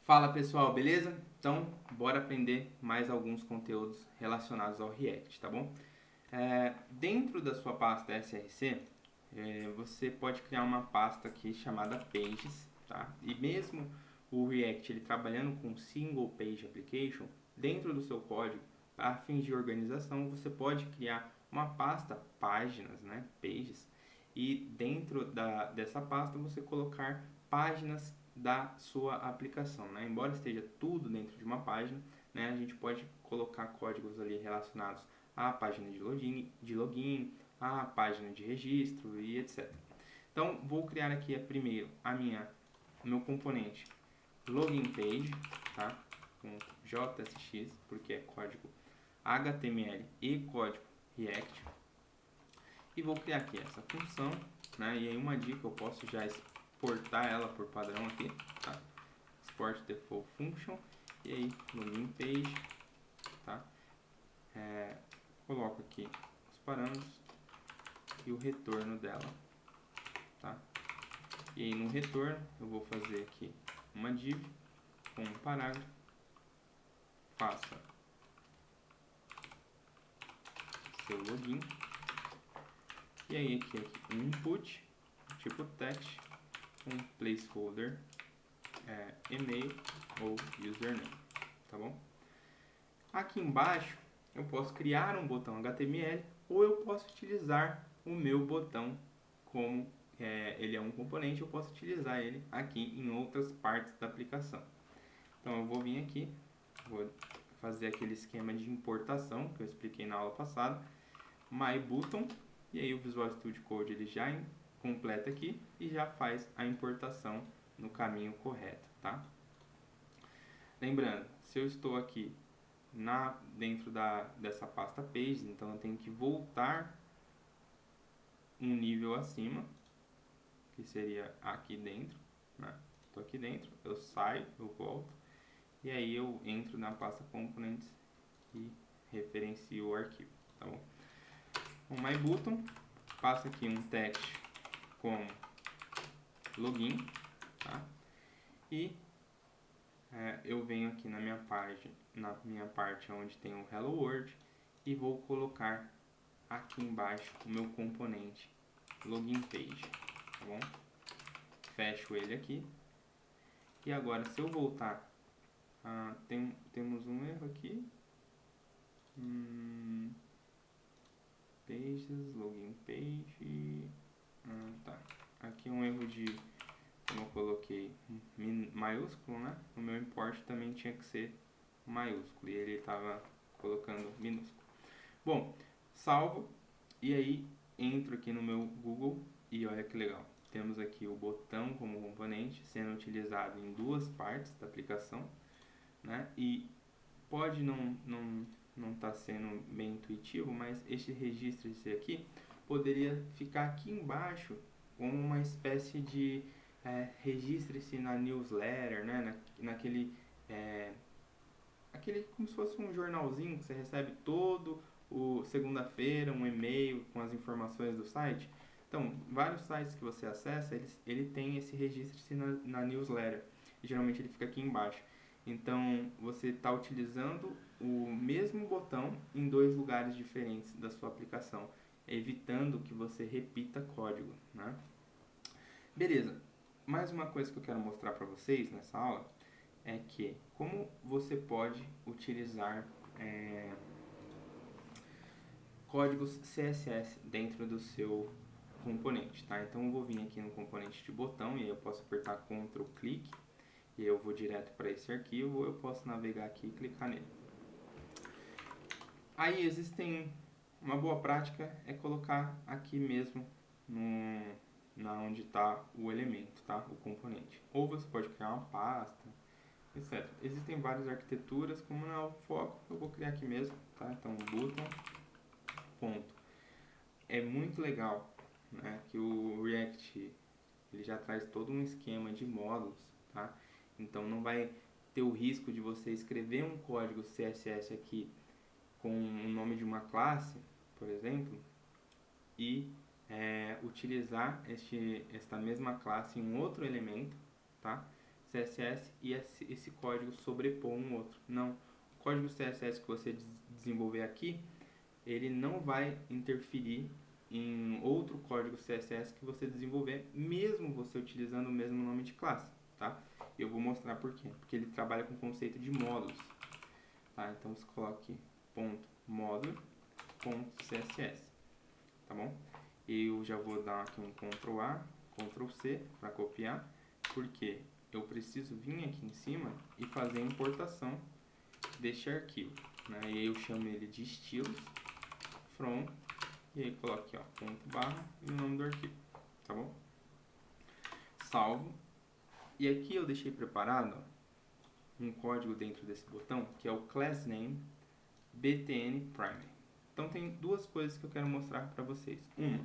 Fala pessoal, beleza? Então, bora aprender mais alguns conteúdos relacionados ao React, tá bom? Dentro da sua pasta SRC, você pode criar uma pasta aqui chamada Pages, tá? E mesmo o React ele trabalhando com Single Page Application, dentro do seu código, para fins de organização, você pode criar uma pasta páginas, né? Pages, e dentro dessa pasta você colocar páginas da sua aplicação, né? Embora esteja tudo dentro de uma página, né? A gente pode colocar códigos ali relacionados à página de login, à página de registro e etc. Então, vou criar aqui primeiro o meu componente login page, tá? Com JSX, porque é código HTML e código React. E vou criar aqui essa função, né? E aí uma dica, eu posso já exportar ela por padrão aqui, tá? Export default function, e aí login page, tá? Coloco aqui os parâmetros e o retorno dela, tá? E aí no retorno eu vou fazer aqui uma div com um parágrafo, faça seu login, e aí aqui um input, tipo text, um placeholder, e-mail ou username, tá bom? Aqui embaixo eu posso criar um botão HTML ou eu posso utilizar o meu botão como ele é um componente, eu posso utilizar ele aqui em outras partes da aplicação. Então eu vou vir aqui, vou fazer aquele esquema de importação que eu expliquei na aula passada, MyButton, e aí o Visual Studio Code ele já completa aqui e já faz a importação no caminho correto, tá? Lembrando, se eu estou aqui dentro dessa pasta Pages, então eu tenho que voltar um nível acima, que seria aqui dentro, né? Estou aqui dentro, eu saio, eu volto, e aí eu entro na pasta Components e referencio o arquivo, tá bom? O MyButton passa aqui um text como login, tá? E eu venho aqui na minha parte onde tem o Hello World e vou colocar aqui embaixo o meu componente login page, tá bom? Fecho ele aqui. E agora se eu voltar, temos um erro aqui. Pages, login page. Tá. Aqui um erro de, como eu coloquei maiúsculo, né? O meu import também tinha que ser maiúsculo e ele estava colocando minúsculo. Bom, salvo e aí entro aqui no meu Google e olha que legal. Temos aqui o botão como componente sendo utilizado em duas partes da aplicação, né? E pode não estar sendo bem intuitivo, mas este registro aqui poderia ficar aqui embaixo como uma espécie de registre-se na newsletter, né? Aquele como se fosse um jornalzinho que você recebe todo o segunda-feira, um e-mail com as informações do site. Então, vários sites que você acessa, ele tem esse registro na newsletter. E geralmente ele fica aqui embaixo. Então, você está utilizando o mesmo botão em dois lugares diferentes da sua aplicação, evitando que você repita código, né? Beleza. Mais uma coisa que eu quero mostrar para vocês nessa aula é que como você pode utilizar códigos CSS dentro do seu componente, tá? Então eu vou vir aqui no componente de botão e aí eu posso apertar Ctrl clique e eu vou direto para esse arquivo, ou eu posso navegar aqui e clicar nele. Aí existem uma boa prática é colocar aqui mesmo onde está o elemento, tá? O componente. Ou você pode criar uma pasta, etc. Existem várias arquiteturas, como não é o foco, eu vou criar aqui mesmo, tá? Então button, ponto. É muito legal, né, que o React ele já traz todo um esquema de módulos, tá? Então não vai ter o risco de você escrever um código CSS aqui com o nome de uma classe, por exemplo, e utilizar esta mesma classe em um outro elemento, tá? CSS e esse código sobrepor um outro. Não. O código CSS que você desenvolver aqui, ele não vai interferir em outro código CSS que você desenvolver, mesmo você utilizando o mesmo nome de classe, tá? Eu vou mostrar por quê. Porque ele trabalha com o conceito de módulos, tá? Então você coloca aqui .módulo.css, tá bom? Eu já vou dar aqui um Ctrl A, Ctrl C para copiar, porque eu preciso vir aqui em cima e fazer a importação deste arquivo, né? E aí eu chamo ele de estilos from, e aí coloco aqui, ó, ponto barra e o nome do arquivo, tá bom? Salvo. E aqui eu deixei preparado, ó, um código dentro desse botão, que é o class name btn primary. Então tem duas coisas que eu quero mostrar para vocês. Uma,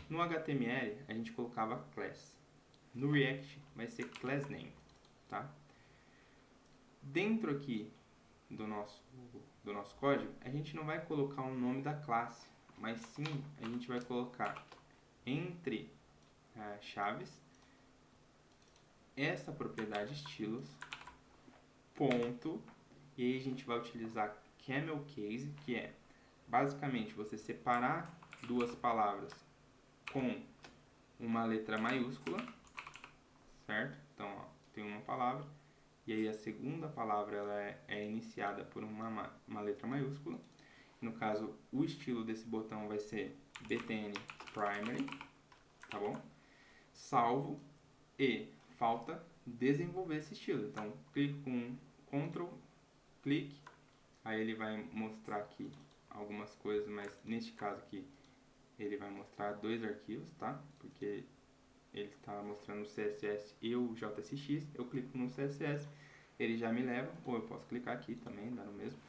no HTML a gente colocava class. No React vai ser class name, tá? Dentro aqui do nosso código, a gente não vai colocar o nome da classe, mas sim a gente vai colocar entre chaves essa propriedade estilos, ponto, e aí a gente vai utilizar camel case, que é basicamente você separar duas palavras com uma letra maiúscula, certo? Então, ó, tem uma palavra, e aí a segunda palavra ela é iniciada por uma letra maiúscula. No caso, o estilo desse botão vai ser btn primary, tá bom? Salvo, e falta desenvolver esse estilo. Então, clico com Ctrl, clique, aí ele vai mostrar aqui algumas coisas, mas neste caso aqui ele vai mostrar dois arquivos, tá? Porque ele está mostrando o CSS e o JSX. Eu clico no CSS, ele já me leva, ou eu posso clicar aqui também, dá no mesmo.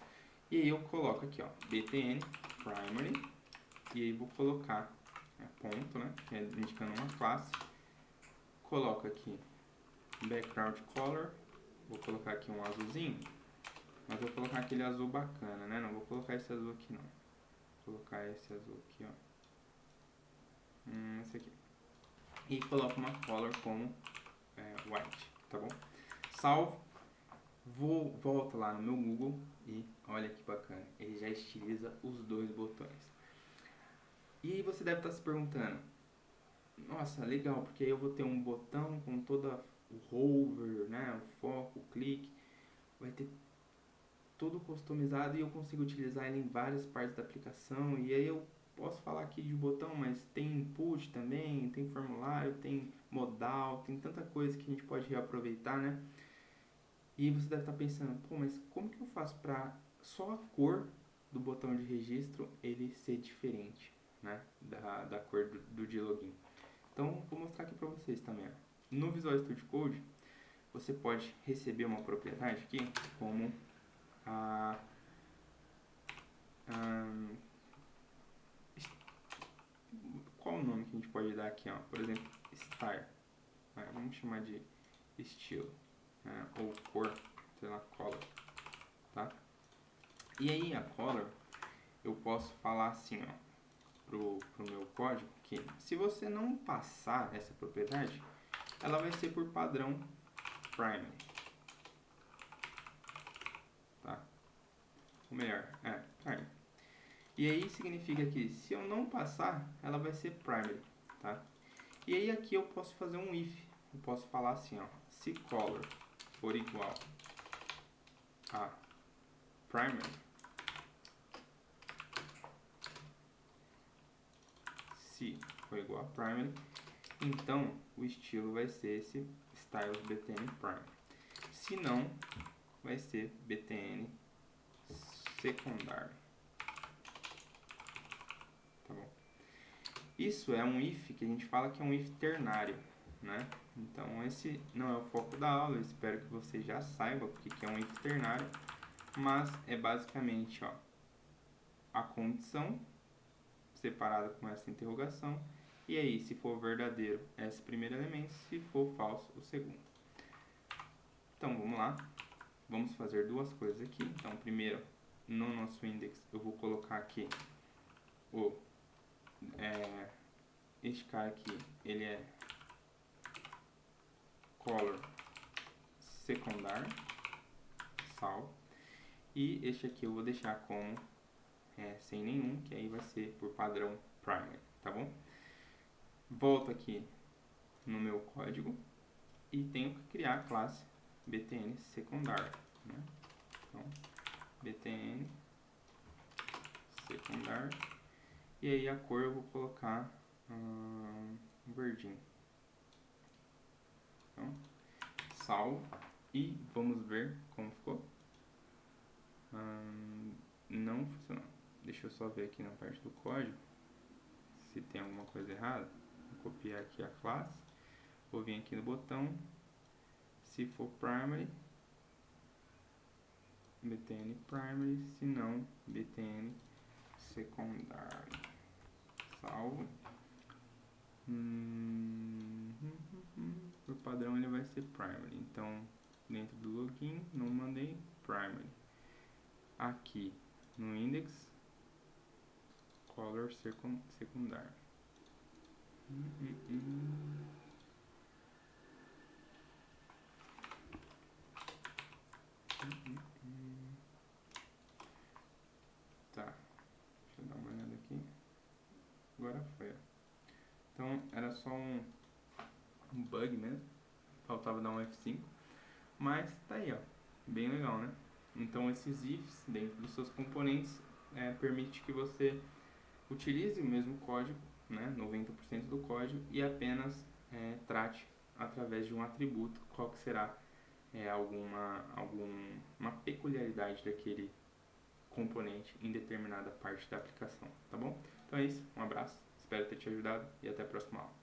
E aí eu coloco aqui, ó, btn primary, e aí vou colocar ponto, né, que é indicando uma classe. Coloco aqui background color, vou colocar aqui um azulzinho, mas vou colocar aquele azul bacana, né, não vou colocar esse azul aqui não. Vou colocar esse azul aqui, ó, esse aqui. E coloco uma color como white, tá bom? Salvo, volto lá no meu Google e olha que bacana, ele já estiliza os dois botões. E aí você deve estar se perguntando, nossa, legal, porque aí eu vou ter um botão com toda o hover, né, o foco, o clique, vai ter todo customizado e eu consigo utilizar ele em várias partes da aplicação. E aí eu posso falar aqui de botão, mas tem input também, tem formulário, tem modal, tem tanta coisa que a gente pode reaproveitar, né? E você deve estar pensando, pô, mas como que eu faço para só a cor do botão de registro ele ser diferente, né, da cor do de login? Então, vou mostrar aqui para vocês também. Ó. No Visual Studio Code, você pode receber uma propriedade aqui, como qual o nome que a gente pode dar aqui? Ó? Por exemplo, Star. Vamos chamar de estilo. Ou cor, sei lá, color. Tá? E aí, a color, eu posso falar assim, ó, pro meu código, que se você não passar essa propriedade, ela vai ser por padrão primary, tá? Ou melhor, primary. E aí significa que se eu não passar, ela vai ser primary, tá? E aí aqui eu posso fazer um if, eu posso falar assim, ó, se color for igual a primary, se for igual a primary, então o estilo vai ser esse styles btn primary. Se não, vai ser btn secundário. Tá bom? Isso é um if que a gente fala que é um if ternário, né? Então esse não é o foco da aula, eu espero que você já saiba o que é um if ternário, mas é basicamente, ó, a condição separada com essa interrogação, e aí se for verdadeiro esse primeiro elemento, se for falso o segundo. Então vamos lá, vamos fazer duas coisas aqui. Então primeiro, no nosso index eu vou colocar aqui este cara aqui, ele é color secondar, salvo. E este aqui eu vou deixar como sem nenhum, que aí vai ser por padrão primary, tá bom? Volto aqui no meu código e tenho que criar a classe btn secundar, né? Então, btn secundar, e aí a cor eu vou colocar verdinho. Então, salvo e vamos ver como ficou. Não funcionou. Deixa eu só ver aqui na parte do código se tem alguma coisa errada. Vou copiar aqui a classe, vou vir aqui no botão, se for primary, btn primary, se não, btn secondary, salvo. Por padrão ele vai ser primary, então dentro do login não mandei primary. Aqui no index, color secundário. Tá, deixa eu dar uma olhada aqui. Agora foi, ó. Então era só um bug mesmo, faltava dar um F5, mas tá aí, ó, bem legal, né? Então esses ifs dentro dos seus componentes permite que você utilize o mesmo código, né, 90% do código, e apenas trate através de um atributo qual que será alguma peculiaridade daquele componente em determinada parte da aplicação, tá bom? Então é isso, um abraço, espero ter te ajudado e até a próxima aula.